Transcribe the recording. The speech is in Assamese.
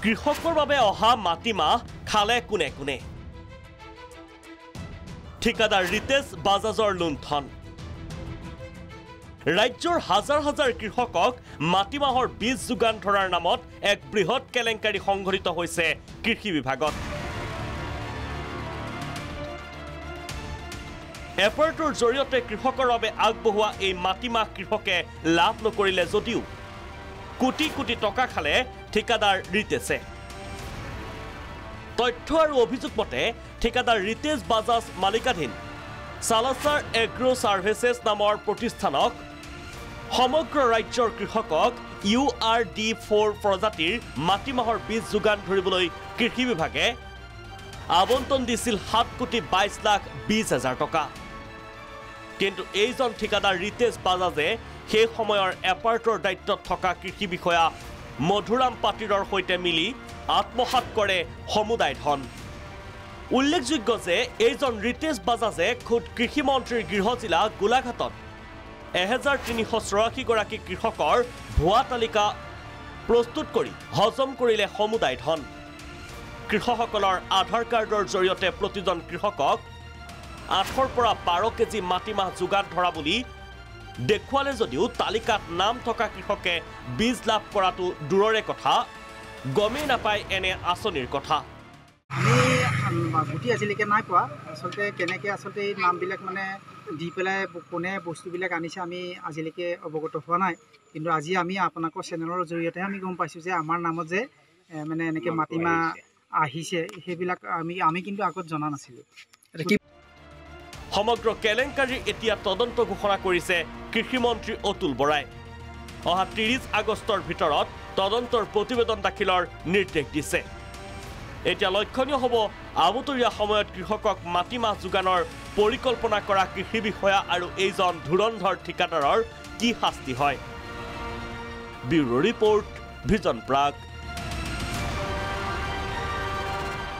কৃষকৰ বাবে অহা মাটিমাহ খালে কোনে কোনে ঠিকাদাৰ ৰিতেশ বাজাজৰ লুণ্ঠন ৰাজ্যৰ হাজাৰ হাজাৰ কৃষকক মাটিমাহৰ বীজ যোগান ধৰাৰ নামত এক বৃহৎ কেলেংকাৰী সংঘটিত হৈছে কৃষি বিভাগত এফাৰ্টৰ জৰিয়তে কৃষকৰ বাবে আগবঢ়োৱা এই মাটিমাহ কৃষকে লাভ নকৰিলে যদিও কোটি কোটি টকা খালে ঠিকাদাৰ ৰিতেশে তথ্য আৰু অভিযোগ মতে ঠিকাদাৰ ৰিতেশ বাজাজ মালিকাধীন সালাছাৰ এগ্ৰো সাৰ্ভিসেছ নামৰ প্ৰতিষ্ঠানক সমগ্ৰ ৰাজ্যৰ কৃষকক URD4 প্ৰজাতিৰ মাটিমাহৰ বীজ যোগান ধৰিবলৈ কৃষি বিভাগে আবণ্টন দিছিল 7,22,20,000 টকা কিন্তু এইজন ঠিকাদাৰ ৰিতেশ বাজাজে সেই সময়ৰ এপাৰ্টৰ দায়িত্বত থকা কৃষি বিষয়া মধুৰাম পাটিৰৰ সৈতে মিলি আত্মসাৎ কৰে সমুদায় ধন উল্লেখযোগ্য যে এইজন ৰিতেশ বাজাজে খুদ কৃষি মন্ত্ৰীৰ গৃহ জিলা গোলাঘাটত 1384 গৰাকী কৃষকৰ ভুৱা তালিকা প্ৰস্তুত কৰি হজম কৰিলে সমুদায় ধন কৃষকসকলৰ আধাৰ কাৰ্ডৰ জৰিয়তে প্ৰতিজন কৃষকক 8 পৰা 12 কেজি মাটিমাহ যোগান ধৰা বুলি দেখুৱালে যদিও তালিকাত নাম থকা কৃষকে বীজ লাভ কৰাটো দূৰৰে কথা গমেই নাপায় এনে আঁচনিৰ কথা আমি গুটি আজিলৈকে নাই পোৱা আসলতে কেনেকৈ আসলতে এই নামবিলাক মানে দি পেলাই কোনে বস্তুবিলাক আনিছে আমি আজিলৈকে অৱগত হোৱা নাই কিন্তু আজি আমি আপোনালোকৰ চেনেলৰ জৰিয়তে আমি গম পাইছোঁ যে আমাৰ নামত যে মানে এনেকৈ মাটিমাহ আহিছে সেইবিলাক আমি কিন্তু আগত জনা নাছিলোঁ সমগ্ৰ কেলেংকাৰীৰ এতিয়া তদন্ত ঘোষণা কৰিছে কৃষিমন্ত্ৰী অতুল বৰাই অহা 30 আগষ্টৰ ভিতৰত তদন্তৰ প্ৰতিবেদন দাখিলৰ নিৰ্দেশ দিছে এতিয়া লক্ষণীয় হ'ব আবতৰীয়া সময়ত কৃষকক মাটিমাহ যোগানৰ পৰিকল্পনা কৰা কৃষি বিষয়া আৰু এইজন ধুৰন্ধৰ ঠিকাদাৰৰ কি শাস্তি হয় ব্যুৰো ৰিপৰ্ট ভিজন প্ৰাগ